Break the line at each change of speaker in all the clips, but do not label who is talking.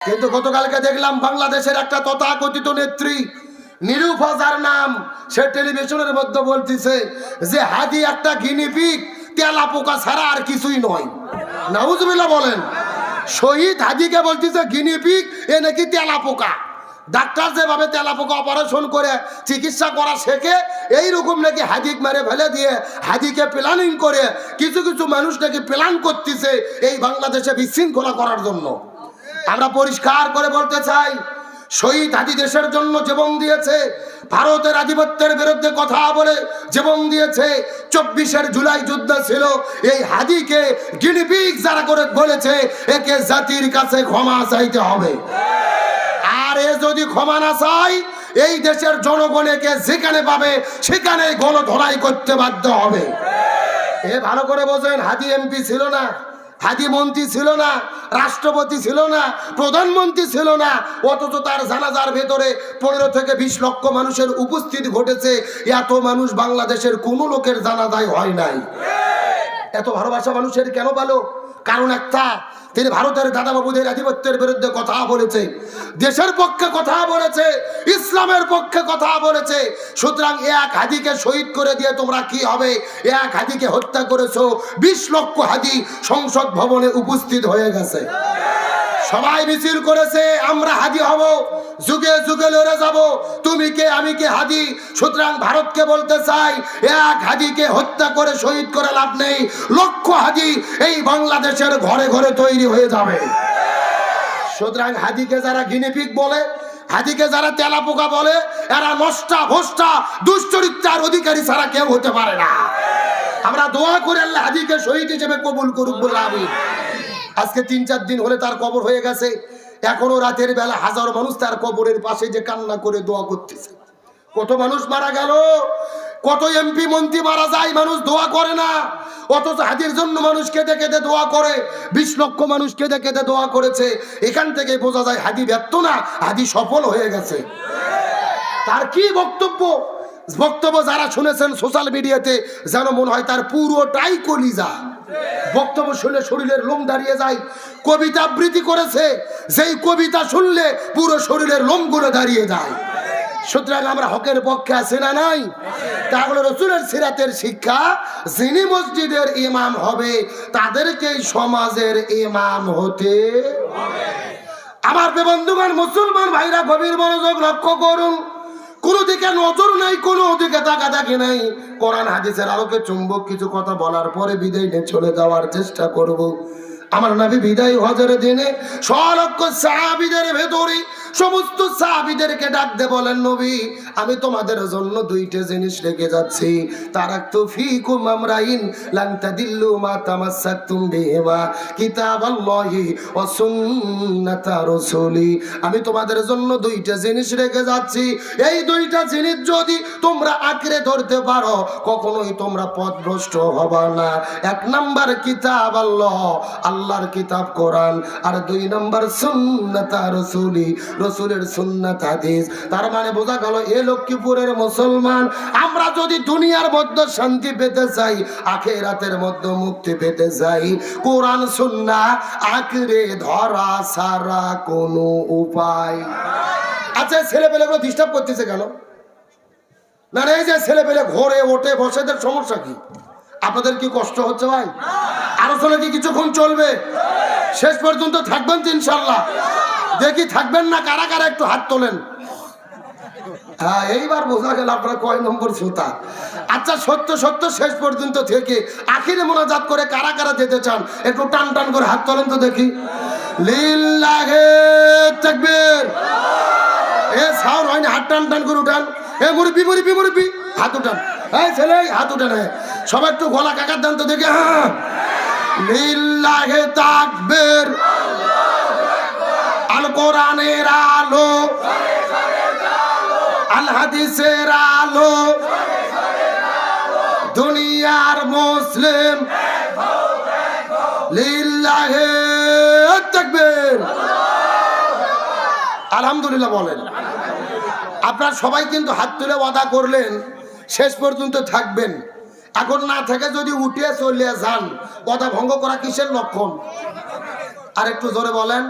কিন্তু গতকালকে দেখলাম বাংলাদেশের একটা তথাকথিত নেত্রী নিরুফা, যার নাম, সে টেলিভিশনের মধ্যে বলতেছে যে হাদি একটা গিনিপিগ, তেলা পোকা ছাড়া আর কিছুই নয়। নাউজুবিল্লাহ বলেন। শহীদ হাদিকে বলতেছে গিনিপিগ, এ নাকি তেলা পোকা। ডাক্তার যেভাবে তেলা পোকা অপারেশন করে চিকিৎসা করা শেখে, এইরকম নাকি হাদিক মেরে ফেলে দিয়ে হাদিকে প্ল্যানিং করে কিছু কিছু মানুষ নাকি প্ল্যান করতেছে এই বাংলাদেশে বিশৃঙ্খলা করার জন্য। আমরা পরিষ্কার করে বলতে চাই, শহীদ হাদি দেশের জন্য জীবন দিয়েছে, ভারতের আধিপত্যের বিরুদ্ধে কথা বলে জীবন দিয়েছে। 24 জুলাই যুদ্ধ ছিল, এই হাদিকে গিনিপিগ যারা করে বলেছে, একে জাতির কাছে ক্ষমা চাইতে হবে। আর এ যদি ক্ষমা না চাই, এই দেশের জনগণ একে যেখানে পাবে সেখানে গণধোলাই করতে বাধ্য হবে। এ ভালো করে বোঝেন, হাদি এমপি ছিল না, হাদি মন্ত্রী ছিল না, রাষ্ট্রপতি ছিল না, প্রধানমন্ত্রী ছিল না, অথচ তার জানাজার ভেতরে 15 থেকে 20 লক্ষ মানুষের উপস্থিতি ঘটেছে। এত মানুষ বাংলাদেশের কোনো লোকের জানাজায় হয় নাই। এত ভালোবাসা মানুষের কেন পেল? কারণ একটা, তিনি ভারতের দাদাবাবুদের আধিপত্যের বিরুদ্ধে কথা বলেছে, দেশের পক্ষে কথা বলেছে, ইসলামের পক্ষে কথা বলেছে। সুতরাং এক হাদিকে শহীদ করে দিয়ে তোমরা কি হবে? এক হাদিকে হত্যা করেছো, 20 লক্ষ হাদি সংসদ ভবনে উপস্থিত হয়ে গেছে। সবাই মিছিল করেছে, আমরা হাদি হব, যুগে যুগে লড়ে যাব, তুমি কে আমি কে হাদি। সুতরাং ভারতকে বলতে চাই, এক হাদিকে হত্যা করে শহীদ করে লাভ নেই, লক্ষ হাদি এই বাংলাদেশের ঘরে ঘরে তৈরি হয়ে যাবে। সুতরাং হাদিকে যারা গিনিপিগ বলে, হাদিকে যারা তেলা পোকা বলে, এরা নষ্টা ভ্রষ্টা দুশ্চরিত্রার অধিকারী ছাড়া কেউ হতে পারে না। আমরা দোয়া করে আল্লাহ হাদিকে শহীদ হিসেবে কবুল করুক বলে আমিন। আজকে 3-4 দিন হলে তার কবর হয়ে গেছে, এখনো রাতের বেলা হাজারো মানুষ তার কবরের পাশে যে কান্না করে দোয়া করতেছে। কত মানুষ মারা গেল, কত এমপি মন্ত্রী মারা যায়, মানুষ দোয়া করে না। অথচ হাদির জন্য মানুষ কেঁদে কেঁদে দোয়া করে, 20 লক্ষ মানুষ কেঁদে কেঁদে দোয়া করেছে। এখান থেকে বোঝা যায় হাদি ব্যর্থ না, হাদি সফল হয়ে গেছে। তার কি বক্তব্য যারা শুনেছেন সোশ্যাল মিডিয়াতে, যেন মনে হয় তার পুরোটাই কলিজা। বক্তব্য শুনলে শরীরের লোম দাঁড়িয়ে যায়। কবিতা আবৃত্তি করেছে, যেই কবিতা শুনলে পুরো শরীরের লোমগুলো দাঁড়িয়ে যায়। সুতরাং আমরা হকের পক্ষে আছি না নাই? তাহলে রাসূলের সিরাতের শিক্ষা, যিনি মসজিদের ইমাম হবে তাদেরকেই সমাজের ইমাম হতে হবে। আমার বন্ধুগণ, মুসলমান ভাইরা, গভীর মনোযোগ লক্ষ্য করুন। কোনো দিকে নজর নাই, কোনো দিকে তাকাতাকি নাই। কোরআন হাদিসের আলোকে চুম্বক কিছু কথা বলার পরে বিদায় নিয়ে চলে যাওয়ার চেষ্টা করব। আমার নবী বিদায় হজের দিনে 100 লক্ষ সাহাবীদের ভেতরে সমস্ত সাহাবীদেরকে ডাকতে বলেন, নবী আমি তোমাদের জন্য 2টা জিনিস রেখে যাচ্ছি। তারাকতু ফীকুম আমরাইন লান তাদিল্লু মা তামাসসাকতুম বিহিমা কিতাবাল্লাহি ওয়া সুন্নাতা রাসূলি। আমি তোমাদের জন্য 2টা জিনিস রেখে যাচ্ছি, এই 2টা জিনিস যদি তোমরা আঁকড়ে ধরতে পারো কখনোই তোমরা পথভ্রষ্ট হবে না। 1 নাম্বার কিতাব আল্লাহ, আল্লাহর কিতাব কোরআন, আর 2 নাম্বার সুন্নাতা রাসূলি, রাসূলের সুন্নাত হাদিস। তার মানে বোঝা গেল, এ লক্ষ্মীপুরের মুসলমান, আমরা যদি দুনিয়ার মধ্যে শান্তি পেতে চাই, আখিরাতের মধ্যে মুক্তি পেতে চাই, কোরআন সুন্নাহ আঁকড়ে ধরা ছাড়া কোনো উপায়। আচ্ছা, ছেলেপেলেগুলো ডিস্টার্ব করতেছে কেন? না, এই যে ছেলেপেলে ঘরে ওঠে বসে, এদের সমস্যা কি? আপনাদের কি কষ্ট হচ্ছে ভাই? আলোচনা কি কিছুক্ষণ চলবে? শেষ পর্যন্ত থাকবেন তো ইনশাল্লাহ? দেখি থাকবেন না কারা কারা, একটু হাত তোলেন। হ্যাঁ, এইবার বোঝা গেল আপনারা কয় নম্বর শ্রোতা। আচ্ছা, সত্য সত্য শেষ পর্যন্ত থেকে আখিরে মোনাজাত করে কারা কারা যেতে চান, একটু টান টান করে হাত তোলেন তো দেখি। লিল্লাহে তাকবীর। এ সাউন্ড হয়নি, হাত টান টান করে উঠান। এ মুরব্বি মুরব্বি মুরব্বি, হাত উঠান। এই ছেলে, হাত উঠান। সবাই একটু গলা কাকার দেন তো দেখি। হ্যাঁ, লিল্লাহে তাকবীর। আল কোরআনের আলো, আল হাদিসের আলো, দুনিয়ার মুসলিম, লিল্লাহে তাকবীর। আলহামদুলিল্লাহ বলেন। আপনারা সবাই কিন্তু হাত তুলে ওয়াদা করলেন শেষ পর্যন্ত থাকবেন। এখন না থেকে যদি উঠে চলে যান, ওয়াদা ভঙ্গ করা কিসের লক্ষণ? আর একটু জোরে বলেন,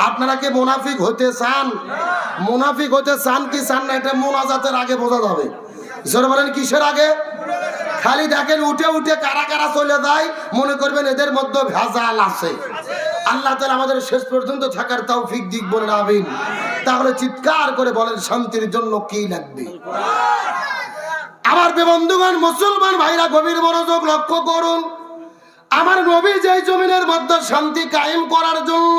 আপনারা কি মুনাফিক হতে চান? মুনাফিক হতে চান কি চান না, এটা মোনাজাতের আগে বোঝা যাবে। জোরে বলেন, কিসের আগে? খালি দেখেন উঠে উঠে কারা কারা চলে যায়, মনে করবেন এদের মধ্যে ভেজাল আছে। আল্লাহ তাআলা আমাদের শেষ পর্যন্ত থাকার তৌফিক দিক, বলেন আমিন। তাহলে চিৎকার করে বলেন, শান্তির জন্য কি লাগবে? আমার বন্ধুগণ, মুসলমান ভাইরা, গভীর মনোযোগ লক্ষ্য করুন। আমার নবী যে জমিনের মধ্যে শান্তি কায়েম করার জন্য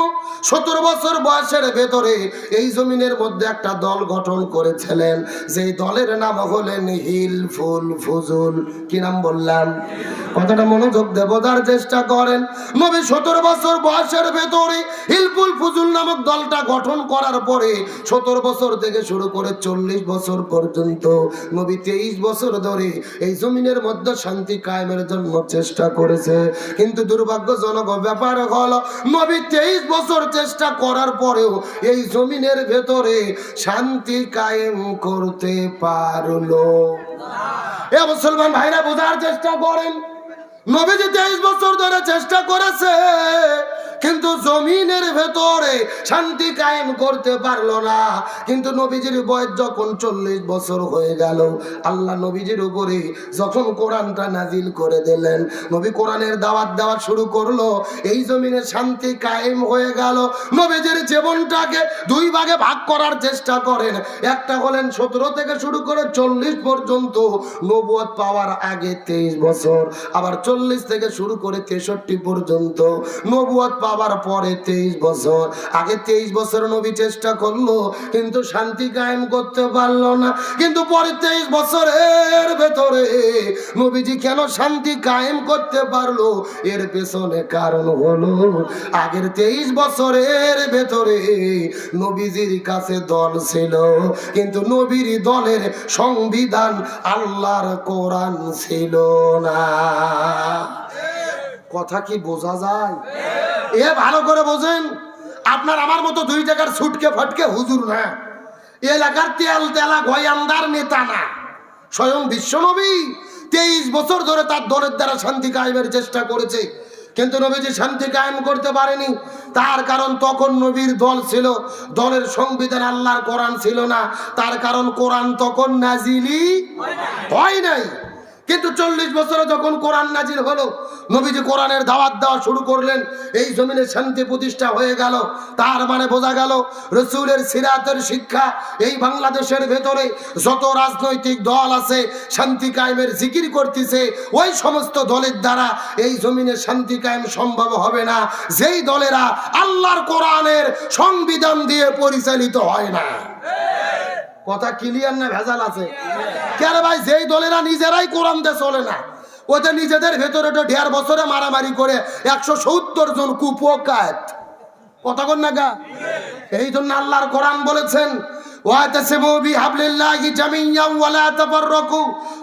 17 বছর বয়সের ভেতরে এই জমিনের মধ্যে একটা দল গঠন করেছিলেন, যেই দলের নাম হলেন হিলফুল ফুজুল। কি নাম বললাম? কথাটা মনোযোগ দিয়ে বোঝার চেষ্টা করেন। নবী 17 বছর বয়সের ভেতরে হিলফুল ফুজুল নামক দলটা গঠন করার পরে 17 বছর থেকে শুরু করে 40 বছর পর্যন্ত নবী 23 বছর ধরে এই জমিনের মধ্যে শান্তি কায়েমের জন্য চেষ্টা করেছে। কিন্তু দুর্ভাগ্যজনক ব্যাপার হলো, নবী 23 বছর চেষ্টা করার পরেও এই জমিনের ভেতরে শান্তি কায়েম করতে পারলো না। মুসলমান ভাইরা, বোঝার চেষ্টা করেন। নবীজি 23 বছর ধরে চেষ্টা করেছে, কিন্তু জমিনের ভেতরে শান্তি কায়েম করতে পারলো না। কিন্তু নবীজির বয়স যখন 40 বছর হয়ে গেল, আল্লাহ নবীজির উপরে যখন কোরআনটা নাজিল করে দিলেন, নবী কোরআনের দাওয়াত দেওয়া শুরু করলো, এই জমিনে শান্তি কায়েম হয়ে গেল। নবীজির জীবনটাকে দুই ভাগে ভাগ করার চেষ্টা করেন। একটা হলেন 17 থেকে শুরু করে 40 পর্যন্ত, নবুয়ত পাওয়ার আগে 23 বছর, আবার 40 থেকে শুরু করে 63 পর্যন্ত, নবুয়ত পাওয়ার পরে 23 বছর। আগে 23 বছর নবী চেষ্টা করলো, কিন্তু শান্তি কায়েম করতে পারলো না। কিন্তু পরে 23 বছরের ভেতরে নবীজি কেন শান্তি কায়েম করতে পারলো, এর পেছনে কারণ হলো, আগের 23 বছরের ভেতরে নবীজির কাছে দল ছিল, কিন্তু নবীর দলের সংবিধান আল্লাহর কোরআন ছিল না। কথা কি বোঝা যায়? এ ভালো করে বোঝেন। আপনার আমার মতো 2 টাকার ছুটকে ফটকে হুজুর না, এলাকার তেল তেলা গয়ান্দার নেতা না, স্বয়ং বিশ্বনবী 23 বছর ধরে তার দলের দ্বারা শান্তি কায়েমের চেষ্টা করেছে, কিন্তু নবীজি শান্তি কায়েম করতে পারেনি। তার কারণ তখন নবীর দল ছিল, দলের সংবিধান আল্লাহর কোরআন ছিল না। তার কারণ কোরআন তখন নাজিলই হয় নাই। কিন্তু 40 বছরে যখন কোরআন নাজিল হলো, নবীজি কোরআনের দাওয়াত দেওয়া শুরু করলেন, এই জমিনে শান্তি প্রতিষ্ঠা হয়ে গেল। তার মানে বোঝা গেল, রাসূলের সিরাতের শিক্ষা এই বাংলাদেশের ভেতরে যত রাজনৈতিক দল আছে শান্তি কায়েমের জিকির করতেছে, ওই সমস্ত দলের দ্বারা এই জমিনে শান্তি কায়েম সম্ভব হবে না, যেই দলেরা আল্লাহর কোরআনের সংবিধান দিয়ে পরিচালিত হয় না। কথা ক্লিয়ার না ভেজাল আছে? কেন ভাই, যেই দলেরা নিজেরাই কোরআন দিয়ে চলে না, ওদের নিজেদের ভেতরে তো 1.5 বছরে মারামারি করে 170 জন কুপোকাত। কথা কন না গা? এই জন্য আল্লাহর কোরআন বলেছেন,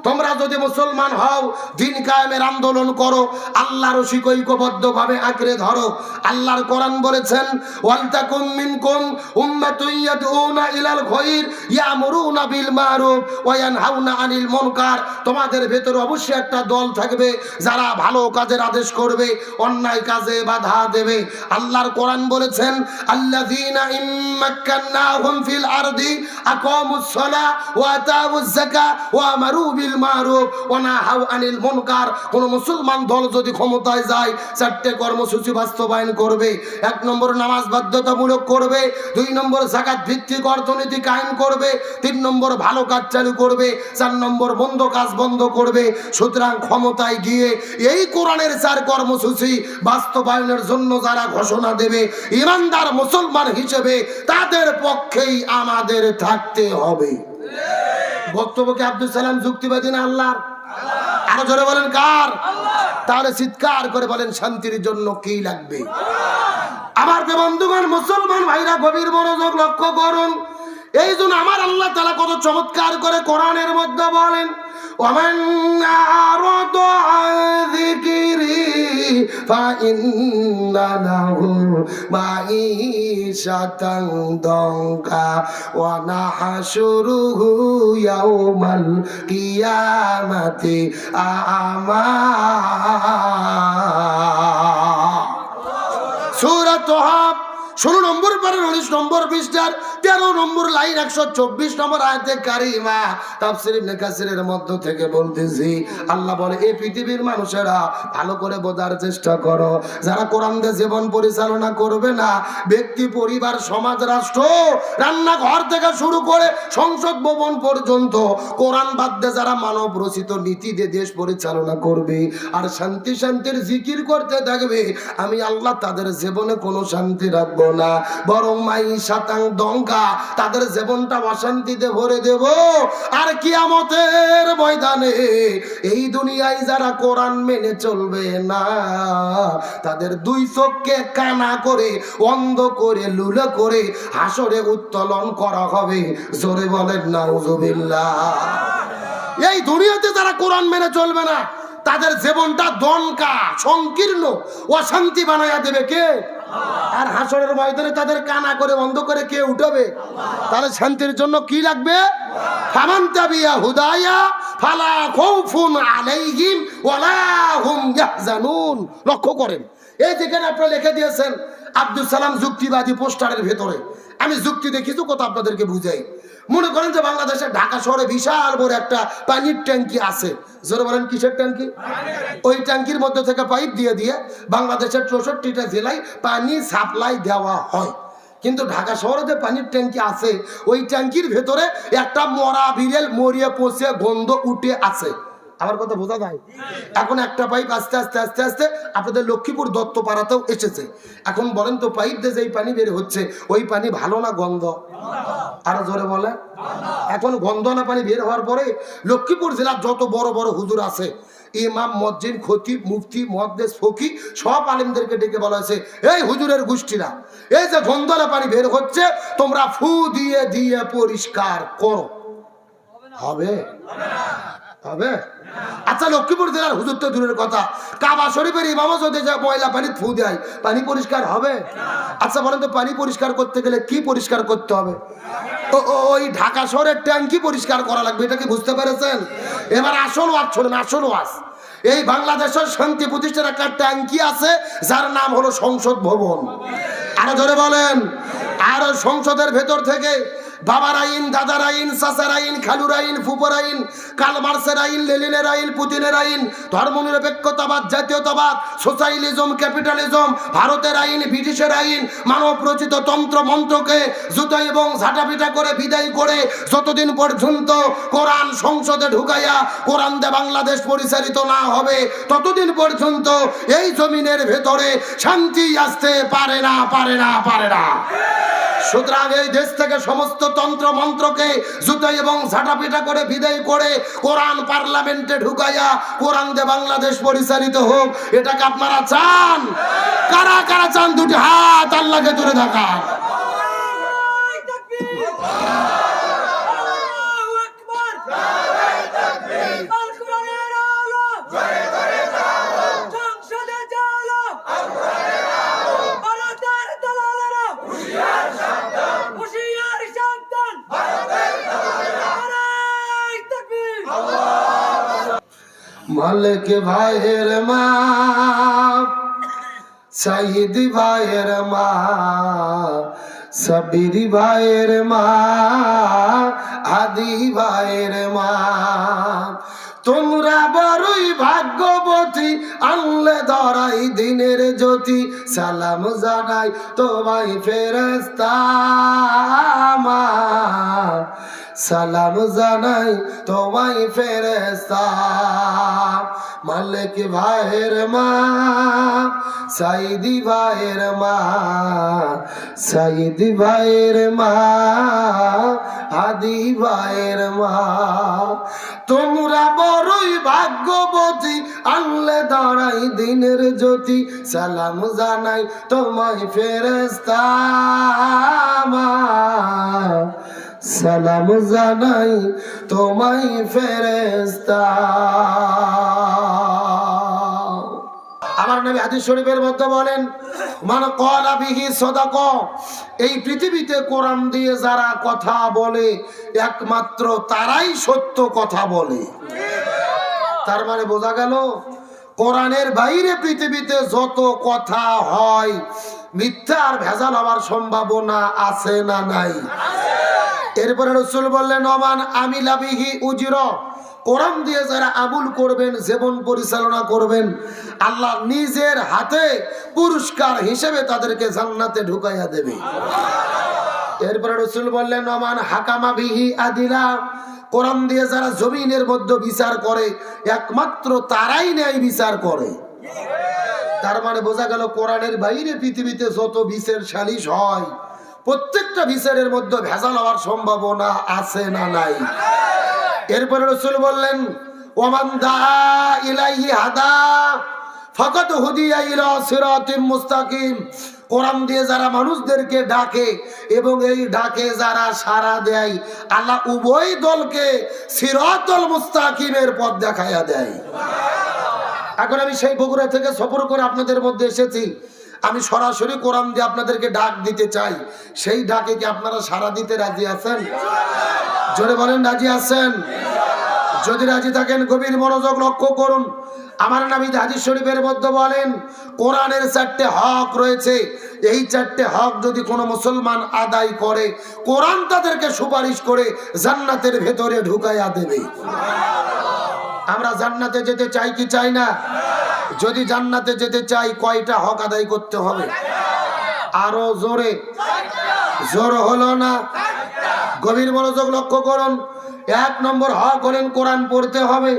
তোমরা যদি মুসলমান হও, দিন কায়েমের আন্দোলন করো, আল্লাহর ঐক্যবদ্ধ ভাবে আঁকড়ে ধরো। আল্লাহর কোরআন বলেছেন, ওয়ালতাকুম মিনকুম উম্মাতুন ইয়াদউনা ইলাল খায়র ইয়ামুরুনা বিল মারুফ ওয়া ইয়ানহাউনা আনিল মুনকার। তোমাদের ভেতরে অবশ্যই একটা দল থাকবে যারা ভালো কাজের আদেশ করবে, অন্যায় কাজে বাধা দেবে। আল্লাহর কোরআন বলেছেন, আল্লাযীনা ইম্মাক্কান্নাহুম ফিল আরদি আকামুস সালাহ ওয়া আতাউজ যাকাত ওয়া আমারু বিল মারুফ ওয়া নাহাউ আনিল মুনকার। কোন মুসলমান দল যদি ক্ষমতায় যায়, 4টে কর্মসূচি বাস্তবায়ন করবে। 1 নম্বর নামাজ বাধ্যতামূলক করবে, 2 নম্বর যাকাত ভিত্তিক অর্থনীতি কায়েম করবে, 3 নম্বর ভালো কাজ চালু করবে, 4 নম্বর বন্ধ কাজ বন্ধ করবে। সুতরাং ক্ষমতায় গিয়ে এই কোরআনের 4 কর্মসূচি বাস্তবায়নের জন্য যারা ঘোষণা দেবে, ইমানদার মুসলমান হিসেবে তাদের পক্ষেই আমাদের থাকতে হবে। বক্তব্য কি আব্দুল সালাম যুক্তিবাদী না আল্লাহর? আরো জোরে বলেন কার? তাহলে চিৎকার করে বলেন, শান্তির জন্য কি লাগবে? আমার বন্ধুগণ, মুসলমান ভাইরা, গভীর মনোযোগ লক্ষ্য করুন। এই জন্য আমার আল্লাহ তাআলা কত চমৎকার করে কোরআনের মধ্যে বলেন, ওয়ামান আরাদা আন যিকরি ফাইন্না লাহু মাঈশাতান দানকা ওয়া নাহশুরুহু ইয়াওমাল কিয়ামাতি আ'মা। সূরা তোহা 16 নম্বর পারের 19 নম্বর পৃষ্ঠার 13 নম্বর লাইন 124 নম্বর আয়াতে কারিমা তাফসীর ইবনে কাসিরের মধ্য থেকে বলতেছি, আল্লাহ বলে এই পৃথিবীর মানুষেরা ভালো করে বোঝার চেষ্টা করো, যারা কোরআন দিয়ে জীবন পরিচালনা করবে না, ব্যক্তি, পরিবার, সমাজ, রাষ্ট্র, রান্নাঘর থেকে শুরু করে সংসদ ভবন পর্যন্ত কোরআন বাদ দিয়ে যারা মানব রচিত নীতি দিয়ে দেশ পরিচালনা করবে আর শান্তির জিকির করতে থাকবে, আমি আল্লাহ তাদের জীবনে কোনো শান্তি রাখবো না, বরং মাই শাতাং দঙ্কা তাদের জীবনটা অশান্তিতে ভরে দেব। আর কিয়ামতের ময়দানে এই দুনিয়ায় যারা কোরআন মেনে চলবে না, তাদের দুই চোখকে কানা করে, অন্ধ করে, লুলে করে হাসরে উত্তোলন করা হবে। জোরে বলেন নাউজুবিল্লাহ। এই দুনিয়াতে যারা কোরআন মেনে চলবে না, তাদের জীবনটা দনকা, সংকীর্ণ, অশান্তি বানায়া দেবে কে? আর হাসরের ময়দানে তাদের কানা করে, বন্ধ করে কে উঠাবে? তাহলে শান্তির জন্য কি লাগবে? ফামান তাবিয়া হুদায়া ফালা খাউফুন আলাইহিম ওয়ালা হুম ইয়াহজানুন। লক্ষ্য করেন, এই যেখানে আপনারা লিখে দিয়েছেন আব্দুল সালাম যুক্তিবাদী পোস্টারের ভেতরে, আমি যুক্তি দিয়ে কিছু কথা আপনাদেরকে বুঝাই। মনে করেন যে বাংলাদেশের ঢাকা শহরে বিশাল বড় একটা পানির ট্যাঙ্কি আছে। জোরে বলেন কিসের ট্যাঙ্কি? ওই ট্যাঙ্কির মধ্যে থেকে পাইপ দিয়ে দিয়ে বাংলাদেশের 64টা জেলায় পানি সাপ্লাই দেওয়া হয়। কিন্তু ঢাকা শহরে যে পানির ট্যাঙ্কি আছে, ওই ট্যাঙ্কির ভেতরে একটা মরা বিড়েল মরিয়ে পচে গন্ধ উঠে আছে। আমার কথা বোঝা যায়? এখন একটা পাইপ আস্তে আস্তে আস্তে আস্তে আপনাদের লক্ষ্মীপুর দত্তপাড়াতেও এসেছে। এখন বলেন তো, পাইপ দিয়ে যেই পানি বের হচ্ছে, ওই পানি ভালো না গন্ধ? আরো জোরে বলে। এখন গন্ধ না পানি বের হওয়ার পরে লক্ষ্মীপুর জেলার যত বড় বড় হুজুর আছে, ইমাম, মসজিদ, খতিব, মুফতি, মুহাদ্দিস, ফকি, সব আলেমদেরকে ডেকে বলা হয়েছে, এই হুজুরের গোষ্ঠীরা, এই যে গন্ধলা পানি বের হচ্ছে, তোমরা ফু দিয়ে দিয়ে পরিষ্কার করো। হবে? হবে? আচ্ছা, লক্ষ্মীপুর জেলার হুজুর তো দূরের কথা, কাবা শরীফের ইমামও যদি ময়লা পানি ফু দেয়, পানি পরিষ্কার হবে? আচ্ছা বলেন তো, পানি পরিষ্কার করতে গেলে কি পরিষ্কার করতে হবে? ওই ঢাকা শহরের ট্যাঙ্কি পরিষ্কার করা লাগবে। এটা কি বুঝতে পেরেছেন? এবার আসল ওয়াজ শোনেন, আসল ওয়াজ। এই বাংলাদেশের শান্তি প্রতিষ্ঠার একটা ট্যাঙ্কি আছে, যার নাম হলো সংসদ ভবন। আরো ধরে বলেন। আর সংসদের ভেতর থেকে বাবার আইন, দাদার আইন, চাচার আইন, খালুর আইন, ফুপর আইন, কার্ল মার্ক্সের আইন, লেনিনের আইন, পুতিনের আইন, ধর্মনিরপেক্ষতাবাদ, জাতীয়তাবাদ, সোশ্যালিজম, ক্যাপিটালিজম, ভারতের আইন, ব্রিটিশের আইন, মানব রচিত তন্ত্র মন্ত্রকে জুতা এবং ঝাঁটাপিটা করে বিদায় করে যতদিন পর্যন্ত কোরআন সংসদে ঢুকাইয়া কোরআন দিয়ে বাংলাদেশ পরিচালিত না হবে, ততদিন পর্যন্ত এই জমিনের ভেতরে শান্তি আসতে পারে না, পারে না, পারে না। সুতরাং এই দেশ থেকে সমস্ত তন্ত্র মন্ত্রকে জুতা এবং ঝাঁটাপিটা করে বিদায় করে কোরআন পার্লামেন্টে ঢুকাইয়া কোরআন দিয়ে বাংলাদেশ পরিচালিত হোক, এটাকে আপনারা চান? কারা কারা চান? দুটি হাত আল্লাহকে তুলে দেখান। মালিক ভাইয়ের মা, সাইদ ভাইয়ের মা, সাবির ভাইয়ের মা, আদি ভাইয়ের মা, তোমরা বড়ই ভাগ্যবতী, আনলে ধরাই দিনের জ্যোতি, সালাম জানাই তোমায় ফেরেশতা মা, সালাম জানাই তোমায় ফেরেশতা। মালিক ভাইয়ের মা, সাইদি ভাইয়ের মা, সাইদ ভাইয়ের মা, আদি ভাইয়ের মা, তোমরা বড়ই ভাগ্যবতী, আনলে দাঁড়াই দিনের জ্যোতি, সালাম জানাই তোমায় ফেরেশতা মা, সালাম জানাই তোমায় ফেরেশতা। আমার নবী হাদিস শরীফের মধ্যে বলেন, মান ক্বালা বিহি সাদাকা, এই পৃথিবীতে কোরআন দিয়ে যারা কথা বলে একমাত্র তারাই সত্য কথা বলে। তার মানে বোঝা গেল, কোরআনের বাইরে পৃথিবীতে যত কথা হয় মিথ্যা আর ভেজাল হওয়ার সম্ভাবনা আছে না নাই? এরপরে রাসূল বললেন ওমান আমিলা বিহি উজরা, কোরআন দিয়ে যারা আমল করবেন, জীবন পরিচালনা করবেন, আল্লাহ নিজের হাতে পুরস্কার হিসেবে তাদেরকে জান্নাতে ঢুকাইয়া দেবে। এরপরে রাসূল বললেন ওমান হাকামা বিহি আদিলা, কোরআন দিয়ে যারা জমিনের মধ্যে বিচার করে একমাত্র তারাই ন্যায় বিচার করে। তার মানে বোঝা গেল কোরআনের বাইরে পৃথিবীতে যত বিচার সালিশ হয় প্রত্যেকটা বিচারের মধ্যে ভেজাল হওয়ার সম্ভাবনা আছে না নাই? এরপরে রাসূল বললেন ওমান দা ইলাইহি হাদা ফাকাদ হুদিয়া ইলা সিরাতিম মুস্তাকিম, কোরআন দিয়ে যারা মানুষদেরকে ডাকে এবং এই ডাকে যারা সাড়া দেয় আল্লাহ উভয় দলকে সিরাতুল মুস্তাকিমের পথ দেখাইয়া দেয়। এখন আমি সেই বগুড়া থেকে সফর করে আপনাদের মধ্যে এসেছি, আমি সরাসরি কোরআন দিয়ে আপনাদেরকে ডাক দিতে চাই। সেই ডাকে কি আপনারা সাড়া দিতে রাজি আছেন? জোরে বলেন রাজি আছেন? যদি রাজি থাকেন গভীর মনোযোগ লক্ষ্য করুন। আমার নবী হাদিস শরীফের মধ্যে বলেন কোরআনের 4টে হক রয়েছে, এই 4টে হক যদি কোনো মুসলমান আদায় করে কোরআন তাদেরকে সুপারিশ করে জান্নাতের ভেতরে ঢুকাইয়া দেবে। আমরা জান্নাতে যেতে চাই কি চাই না? যদি জান্নাতে যেতে চাই কয়টা হক আদায় করতে হবে? আরো জোরে, জোর হলো না? গভীর মনোযোগ লক্ষ্য করুন। 1 নম্বর হক হলেন কোরআন পড়তে হবে,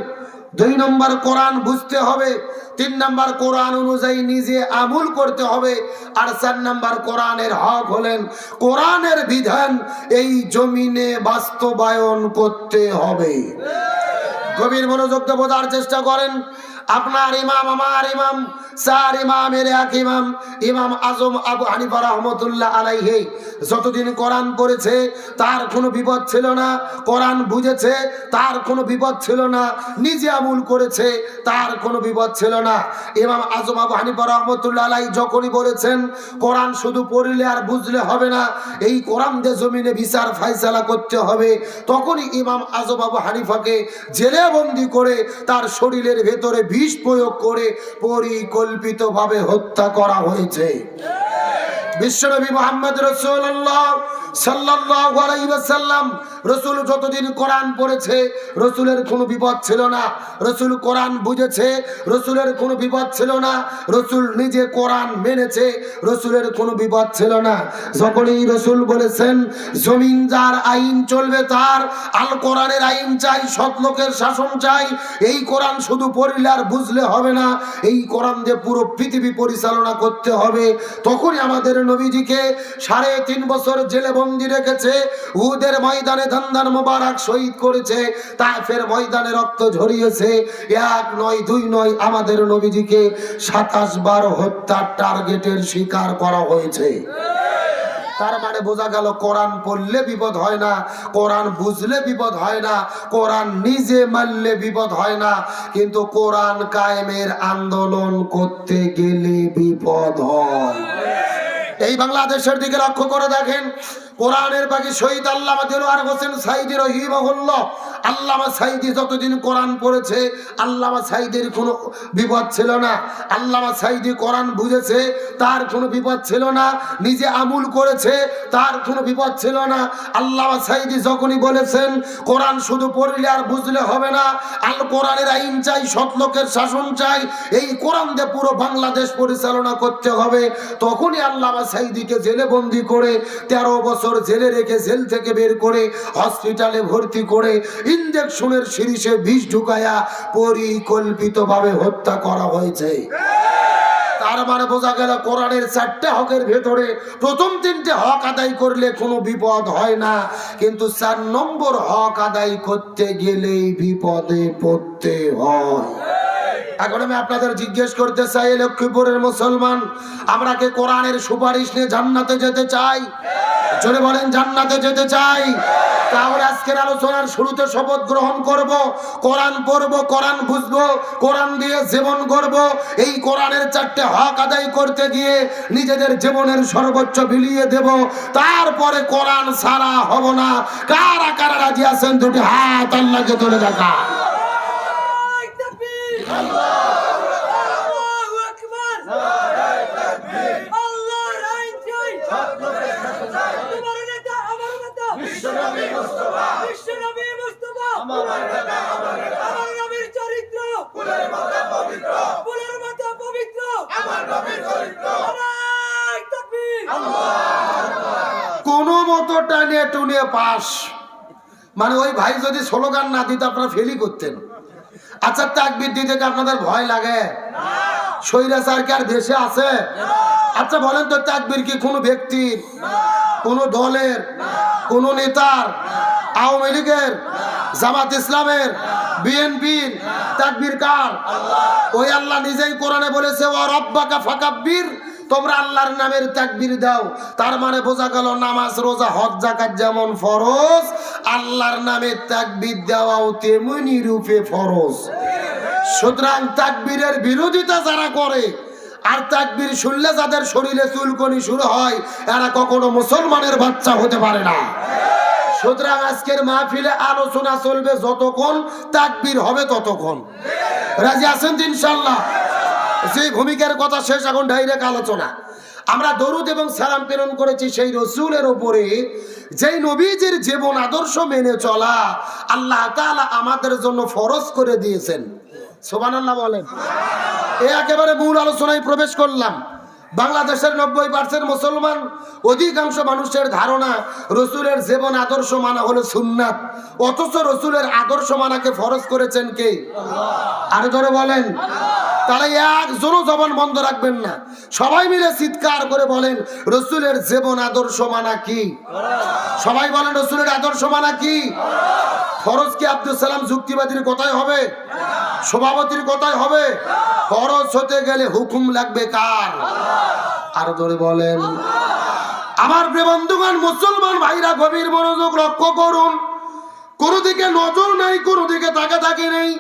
2 নম্বর কোরআন বুঝতে হবে, 3 নম্বর কোরআন অনুযায়ী নিজে আমল করতে হবে, আর 4 নম্বর কোরআনের হক হলেন কোরআনের বিধান এই জমিনে বাস্তবায়ন করতে হবে। গভীর মনোযোগ দিয়ে বোঝার চেষ্টা করেন। আপনার ইমাম, আমার ইমাম, 4 ইমামের এক ইমাম, ইমাম আজম আবু হানিফা রাহমাতুল্লাহ আলাইহি যতদিন কোরআন পড়েছে তার কোনো বিপদ ছিল না, কোরআন বুঝেছে তার কোনো বিপদ ছিল না, নিজে আমল করেছে তার কোনো বিপদ ছিল না। ইমাম আজম আবু হানিফা রাহমাতুল্লাহ আলাইহি যখনই বলেছেন কোরআন শুধু পড়লে আর বুঝলে হবে না, এই কোরআন দিয়ে জমিনে বিচার ফায়সালা করতে হবে, তখনই ইমাম আজম আবু হানিফাকে জেলে বন্দী করে তার শরীরের ভেতরে বিষ প্রয়োগ করে পরিকল্পিতভাবে হত্যা করা হয়েছে। বিশ্বনবী মুহাম্মদ রাসূলুল্লাহ সাল্লাল্লাহু আলাইহি ওয়াসাল্লাম রাসূল যতদিন কোরআন পড়েছে রাসূলের কোনো বিপদ ছিল না, রাসূল কোরআন বুঝেছে, রাসূলের কোনো বিপদ ছিল না, রাসূল নিজে কোরআন মেনেছে, রাসূলের কোনো বিপদ ছিল না। যখনই রাসূল বলেছেন জমিন যার আইন চলবে তার, আল কোরআনের আইন চাই, সৎ লোকের শাসন চাই, এই কোরআন শুধু পড়লে আর বুঝলে হবে না, এই কোরআন দিয়ে পুরো পৃথিবী পরিচালনা করতে হবে, তখনই আমাদের নবীজিকে 3.5 বছর জেলে বন্দী রেখেছে, উহুদের ময়দানে দন্দন মোবারক শহীদ করেছে, তায়েফের ময়দানে রক্ত ঝরিয়েছে, 1 নয় 2 নয়, আমাদের নবীজিকে 27 বার হত্যার টার্গেটের শিকার করা হয়েছে। তার মানে বোঝা গেল কোরআন পড়লে বিপদ হয় না, কোরআন বুঝলে বিপদ হয় না, কোরআন নিজে মানলে বিপদ হয় না, কিন্তু কোরআন কায়েমের আন্দোলন করতে গেলে বিপদ হয়। এই বাংলাদেশের দিকে লক্ষ্য করে দেখেন, কোরআনের বাকি শহীদ আল্লামা দেলোয়ার হোসেন সাইদি রহিমাহুল্লাহ, আল্লামা সাইদি যতদিন কোরআন পড়েছে আল্লামা সাইদির কোনো বিপদ ছিল না, আল্লামা সাইদি কোরআন বুঝেছে তার কোনো বিপদ ছিল না, নিজে আমল করেছে তার কোনো বিপদ ছিল না। আল্লামা সাইদি যখনই বলেছেন কোরআন শুধু পড়লে আর বুঝলে হবে না, আল কোরআনের আইন চাই, সৎ লোকের শাসন চাই, এই কোরআন দিয়ে পুরো বাংলাদেশ পরিচালনা করতে হবে, তখনই আল্লামা সাইদিকে জেলে বন্দী করে 13 বছর জেলে রেখে জেল থেকে বের করে হসপিটালে ভর্তি করে ইনজেকশনের সিরিজে বিষ ঢুকায়া পরিকল্পিতভাবে হত্যা করা হয়েছে। তার মানে বোঝা গেল কোরআনের 4টে হকের ভেতরে প্রথম 3টে হক আদায় করলে কোনো বিপদ হয় না, কিন্তু 4 নম্বর হক আদায় করতে গেলেই বিপদে পড়তে হয়। এখন আমি আপনাদের জিজ্ঞেস করতে চাই, লক্ষ্মীপুরের মুসলমান, আমরা কি কোরআনের সুপারিশ নিয়ে জান্নাতে যেতে চাই? জোরে বলেন জান্নাতে যেতে চাই? তাহলে আজকের আলোচনার শুরুতে শপথ গ্রহণ করব, কোরআন পড়বো, কোরআন বুঝবো, কোরআন দিয়ে জীবন গড়ব, এই কোরআনের 4টে হক আদায় করতে গিয়ে নিজেদের জীবনের সর্বোচ্চ বিলিয়ে দেব, তারপরে কোরআন ছাড়া হব না। কারা কারা রাজি আছেন দুটি হাত আল্লাহকে তুলে দেখা।
বিশ্বনবী মুস্তাফা আমার নবীর চরিত্র ফুলের মতো পবিত্র আমার নবীর চরিত্র নারায়ে তাকবীর
কোন মতো টানিয়ে টুনিয়ে পাস, মানে ওই ভাই যদি স্লোগান না দিত আপনারা ফেলি করতেন। আচ্ছা, তাকবীর দিতে কি আপনাদের ভয় লাগে? স্বৈরাচার কি আর দেশে আছে? আচ্ছা বলেন তো, তাকবীর কি কোনো ব্যক্তির, কোনো দলের, কোনো নেতার, আওয়ামী লীগের, জামাত ইসলামের, বিএনপির? তাকবীর কার? ওই আল্লাহ নিজেই কোরআনে বলেছে, ওয়া রাব্বাকা ফাকাব্বির, তোমরা আল্লাহর নামের তাকবীর দাও। তার মানে বোঝা গেল নামাজ, রোজা, হজ, যাকাত যেমন ফরজ, আল্লাহর নামে তাকবীর দেওয়াও তেমনি রূপে ফরজ। সুতরাং তাকবীরের বিরোধিতা যারা করে আর তাকবীর শুনলে যাদের শরীরে চুলকনি শুরু হয়, এরা কখনো মুসলমানের বাচ্চা হতে পারে না। সুতরাং আজকের মাহফিলে আলোচনা চলবে যতক্ষণ তাকবীর হবে ততক্ষণ। রাজি আছেন তো ইনশাআল্লাহ? যে ভূমিকার কথা শেষ, এখন ডাইরেক্ট আলোচনা। আমরা দরুদ এবং সালাম প্রেরণ করেছি সেই রসুলের উপরে, যেই নবীজির জীবন আদর্শ মেনে চলা আল্লাহ তাআলা আমাদের জন্য ফরজ করে দিয়েছেন। সুবহানাল্লাহ বলেন। একেবারে মূল আলোচনায় প্রবেশ করলাম। বাংলাদেশের 90% মুসলমান, অধিকাংশ মানুষের ধারণা রসুলের জীবন আদর্শ মানা হলো সুন্নাত, অথচ রসুলের আদর্শ মানাকে ফরজ করেছেন কে? আরো ধরে বলেন। তাহলে একজনও জবান বন্ধ রাখবেন না, সবাই মিলে চিৎকার করে বলেন রসুলের জীবন আদর্শ মানা কি? সবাই বলেন রসুলের আদর্শ মানা কি? ফরজ কি আব্দুল সালাম যুক্তিবাদীর কথাই হবে? সভাপতির কথাই হবে? ফরজ হতে গেলে হুকুম লাগবে কার? আরো ধরে বলেন। আমার প্রিয় বন্ধুগণ, মুসলমান ভাইরা গভীর মনোযোগ লক্ষ্য করুন। কোনো দিকে নজর নেই, কোনো দিকে তাকাতাকি নেই।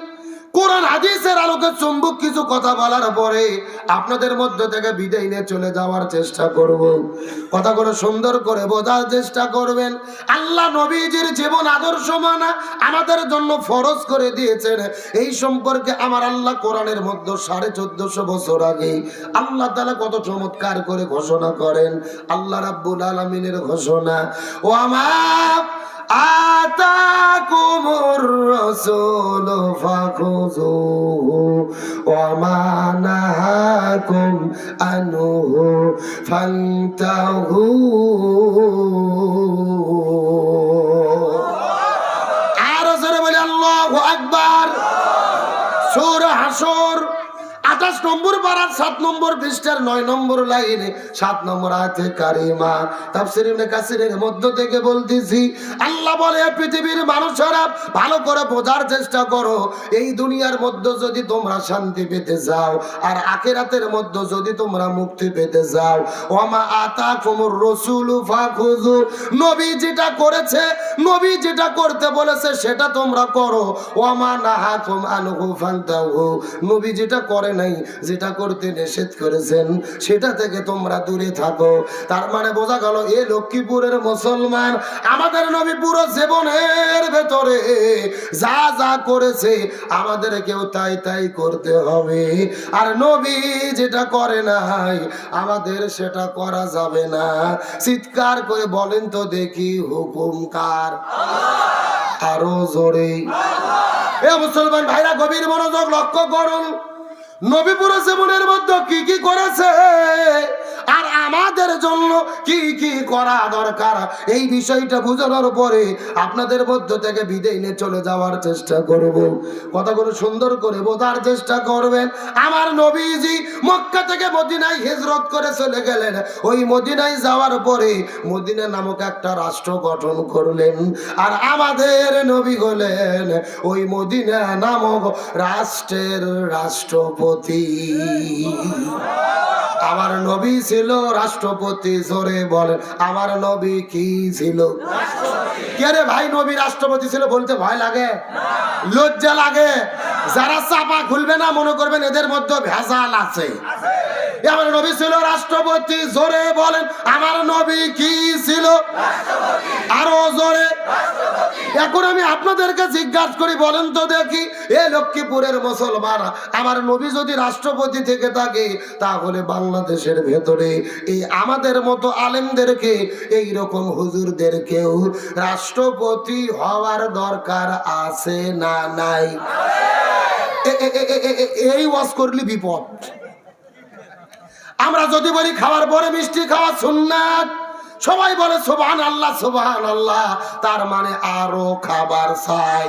কোরআন হাদিসের আলোকে চুম্বক কিছু কথা বলার পরে আপনাদের মধ্য থেকে বিদায় নিয়ে চলে যাওয়ার চেষ্টা করব। কথাগুলো সুন্দর করে বোঝার চেষ্টা করবেন। আল্লাহ নবীজির জীবন আদর্শ মানা আমাদের জন্য ফরজ করে দিয়েছেন। এই সম্পর্কে আমার আল্লাহ কোরআনের মধ্যে 1450 বছর আগে আল্লাহ তাআলা কত চমৎকার করে ঘোষণা করেন। আল্লাহ রাব্বুল আলামিনের ঘোষণা, ও আমার আতাকুমুর রাসূলু ফাখুযুহু ওয়া মা নাহাকুম আনহু ফান্তাহু। আর জোরে বলি আল্লাহু আকবার। সূরা হাসর 28 নম্বর পারার 7 নম্বর পৃষ্ঠার 9 নম্বর লাইনে 7 নম্বর আয়াতে কারিমা তাফসীর ইবনে কাসিরের মধ্য থেকে বলতেছি, আল্লাহ বলে, পৃথিবীর মানুষেরা ভালো করে বোঝার চেষ্টা করো। এই দুনিয়ার মধ্যে যদি তোমরা শান্তি পেতে যাও আর আখিরাতের মধ্যে যদি তোমরা মুক্তি পেতে যাও, ওয়ামা আতাকুমুর রাসূলু ফাখুযু, নবী যেটা করেছে, নবী যেটা করতে বলেছে সেটা তোমরা করো। ওয়ামা নাহাকুম আনহু ফান্তাহু, নবী যেটা করে নাই, যেটা করতে নিষেধ করেছেন সেটা থেকে তোমরা দূরে থাকো। তার মানে বোঝা গেল এ লক্ষ্মীপুরের মুসলমান, আমাদের নবী পুরো জীবনের ভেতরে যা যা করেছে আমাদেরকেও তাই তাই করতে হবে। আর নবী যেটা করে নাই আমাদের সেটা করা যাবে না। চিৎকার করে বলেন তো দেখি, হুকুম কার? আরো জোরে। এ মুসলমান ভাইরা গভীর মনোযোগ লক্ষ্য করুন। নবী পুরো জীবনের মধ্যে কি কি করেছে আর আমাদের জন্য কি কি করা দরকার, এই বিষয়টা বোঝানোর পরে আপনাদের মধ্য থেকে বিদায় নিয়ে চলে যাওয়ার চেষ্টা করব। কথাগুলো সুন্দর করে বোঝার চেষ্টা করবেন। আমার নবীজি মক্কা থেকে মদিনায় হিজরত করে চলে গেলেন। ওই মদিনায় যাওয়ার পরে মদিনা নামক একটা রাষ্ট্র গঠন করলেন। আর আমাদের নবী হলেন ওই মদিনা নামক রাষ্ট্রের রাষ্ট্রপতি। আমার নবী ছিল রাষ্ট্রপতি। জোরে বলেন, আমার নবী কি ছিল? কে রে ভাই, নবী রাষ্ট্রপতি ছিল বলতে ভয় লাগে? লজ্জা লাগে? যারা চাপা খুলবে না মনে করবেন এদের মধ্যে ভেজাল আছে। আমার নবী ছিল রাষ্ট্রপতি। জোরে বলেন, আমার নবী কি ছিল? আরো জোরে। এখন আমি আপনাদেরকে জিজ্ঞাসা করি, বলেন তো দেখি, এ লক্ষ্মীপুরের মুসলমান, আমার নবী যদি রাষ্ট্রপতি থেকে থাকে, তাহলে বাংলাদেশের ভেতরে এই আমাদের মতো আলেমদেরকে, এইরকম হুজুরদেরকেও রাষ্ট্রপতি হওয়ার দরকার আছে না নাই? এই ওয়াজ করলে বিপদ। আমরা যদি বলি খাওয়ার পরে মিষ্টি খাওয়া সুন্নাত, সবাই বলে সুবহানাল্লাহ সুবহানাল্লাহ, তার মানে আরো খাবার চাই।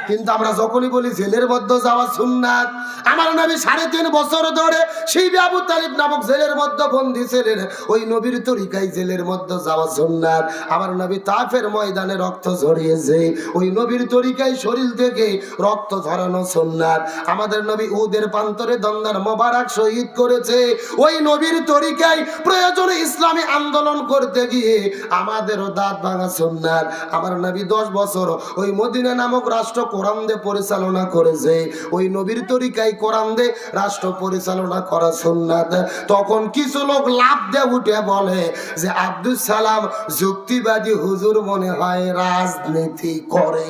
কিন্তু আমরা যখনই বলি জেলের মধ্যে যাওয়া সুন্নাত, আমার নবী 3.5 বছর ধরে সেই আবু তালিব নামক জেলের মধ্যে বন্দী ছিলেন, ওই নবীর তরিকায় জেলের মধ্যে যাওয়া সুন্নাত। আমার নবী তাফের ময়দানে রক্ত ঝরিয়েছে, ওই নবীর তরিকায় শরীর থেকে রক্ত ঝরানো সুন্নাত। আমাদের নবী উহুদের প্রান্তরে দন্দার মোবারক শহীদ করেছে, ওই নবীর তরিকায় প্রয়োজনে ইসলামী আন্দোলন করতে গিয়ে আমাদেরও দাঁত ভাঙা সুন্নাত। আমার নবী 10 বছর ওই মদিনা নামক রাষ্ট্র কোরআন দিয়ে পরিচালনা করেছে, ওই নবীর তরিকায় কোরআন দিয়ে রাষ্ট্র পরিচালনা করা সুন্নাত। তখন কিছু লোক লাভ দিয়ে উঠে বলে যে আব্দুল সালাম যুক্তিবাদী হুজুর, মনে হয় রাজনীতি করে।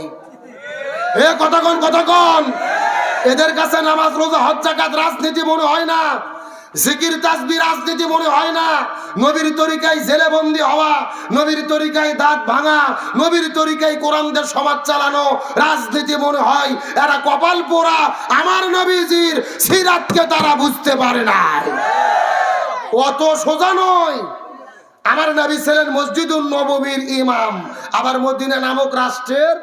এ কতক্ষণ এদের কাছে নামাজ রোজা হজ যাকাত রাজনীতি মনে হয় না, জিকির তাসবিহ রাজনীতি মনে হয় না, নবীর তরিকায় জেলে বন্দী হওয়া, নবীর তরিকায় দাঁত ভাঙা, নবীর তরিকায় কোরআন দিয়ে সমাজ চালানো রাজনীতি মনে হয়। এরা কপাল পোড়া, আমার নবীজির সিরাতকে তারা বুঝতে পারে না। অত সোজা নয়। আমার নবী ছিলেন মসজিদুন নববীর ইমাম, আবার মদিনা নামক রাষ্ট্রের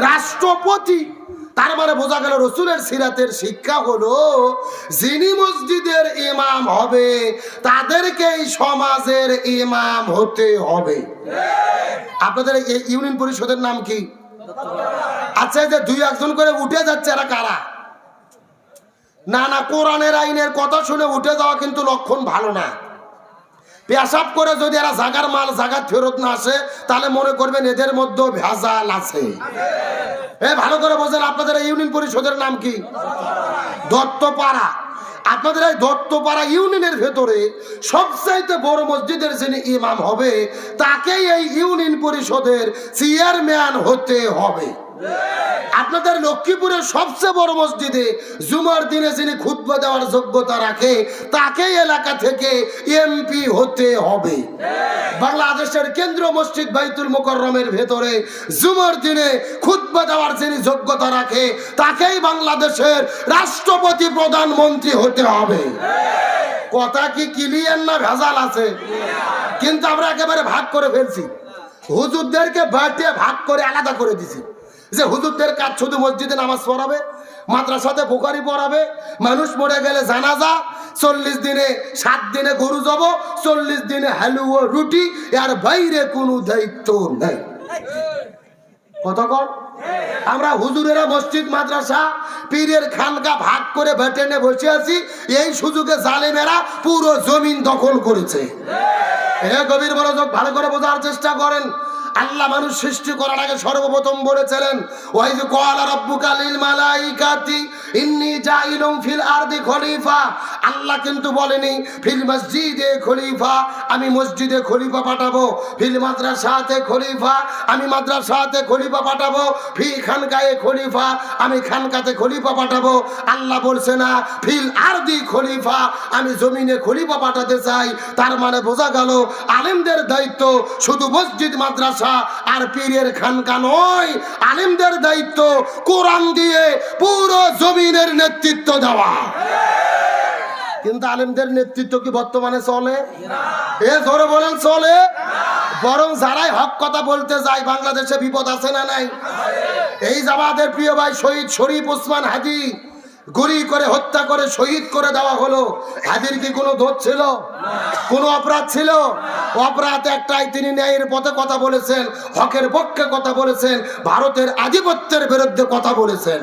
রাষ্ট্রপতি। তার মানে বোঝা গেল রসুলের সিরাতের শিক্ষা হলো, যিনি মসজিদের ইমাম হবে তাদেরকেই সমাজের ইমাম হতে হবে। আপনাদের এই ইউনিয়ন পরিষদের নাম কি? আচ্ছা, যে 2-1 করে উঠে যাচ্ছে, এরা কারা? না, কোরআনের আইনের কথা শুনে উঠে যাওয়া কিন্তু লক্ষণ ভালো না। পেশাব করে যদি এরা জাগার মাল জাগার ফেরত না আসে, তাহলে মনে করবেন এদের মধ্যে ভেজাল আছে। ভালো করে বোঝেন, আপনাদের ইউনিয়ন পরিষদের নাম কি? দত্তপাড়া। আপনাদের এই দত্তপাড়া ইউনিয়নের ভেতরে সবচাইতে বড় মসজিদের যিনি ইমাম হবে, তাকেই এই ইউনিয়ন পরিষদের চেয়ারম্যান হতে হবে। আপনাদের লক্ষ্মীপুরের সবচেয়ে বড় মসজিদে জুমার দিনে যিনি খুতবা দেওয়ার যোগ্যতা রাখে, তাকেই এলাকা থেকে এমপি হতে হবে। বাংলাদেশের কেন্দ্রীয় মসজিদ বাইতুল মুকাররমের ভেতরে জুমার দিনে খুতবা দেওয়ার যিনি যোগ্যতা রাখে, তাকেই বাংলাদেশের রাষ্ট্রপতি প্রধানমন্ত্রী হতে হবে। কথা কি ক্লিয়ার না ভেজাল আছে? কিন্তু আমরা একেবারে ভাগ করে ফেলছি, হুজুরদেরকে বাটিয়ে ভাগ করে আলাদা করে দিছি। যে হুজুরদের কাজ শুধু মসজিদে নামাজ পড়াবে, মাদ্রাসাতে বুখারী পড়াবে, মানুষ মরে গেলে জানাজা, 40 দিনে 7 দিনে গরু জব, 40 দিনে হালুয়া রুটি, এর বাইরে কোনো দায়িত্ব নেই। কতক্ষণ আমরা হুজুরেরা মসজিদ মাদ্রাসা পীরের খানকা ভাগ করে বেটেনে বসে আছি, এই সুযোগে জালেমেরা পুরো জমিন দখল করেছে। গভীর মনোযোগ, ভালো করে বোঝার চেষ্টা করেন। আল্লাহ মানুষ সৃষ্টি করার আগে সর্বপ্রথম বলেছিলেন, ওয়াইজ ক্বালা রাব্বুকা লিল মালাইকাতি ইন্নী জাইলুম ফিল আরদি খলিফা। আল্লাহ কিন্তু বলেনি ফিল মসজিদে খলিফা, আমি মসজিদে খলিফা পাঠাবো, ফিল মাদ্রাসাতে খলিফা, আমি মাদ্রাসাতে খলিফা পাঠাবো, ফি খানকায়ে খলিফা, আমি খানকাতে খলিফা পাঠাবো। আল্লাহ বলছে না ফিল আরদি খলিফা, আমি জমিনে খলিফা পাঠাতে চাই। তার মানে বোঝা গেল আলেমদের দায়িত্ব শুধু মসজিদ মাদ্রাসা আর পীরের খানকা নয়, আলেমদের দায়িত্ব কোরআন দিয়ে পুরো জমিনের নেতৃত্ব দেওয়া। কিন্তু আলেমদের নেতৃত্ব কি বর্তমানে চলে? এ ধরে বলেন চলে? বরং যারাই হক কথা বলতে যায়, বাংলাদেশে বিপদ আছে না নাই? এই জামাতের প্রিয় ভাই শহীদ শরীফ ওসমান হাদি গুলি করে হত্যা করে শহীদ করে দেওয়া হলো। হাদির কি কোনো দোষ ছিল? কোনো অপরাধ ছিল? অপরাধ একটাই, তিনি ন্যায়ের পথে কথা বলেছেন, হকের পক্ষে কথা বলেছেন, ভারতের আধিপত্যের বিরুদ্ধে কথা বলেছেন।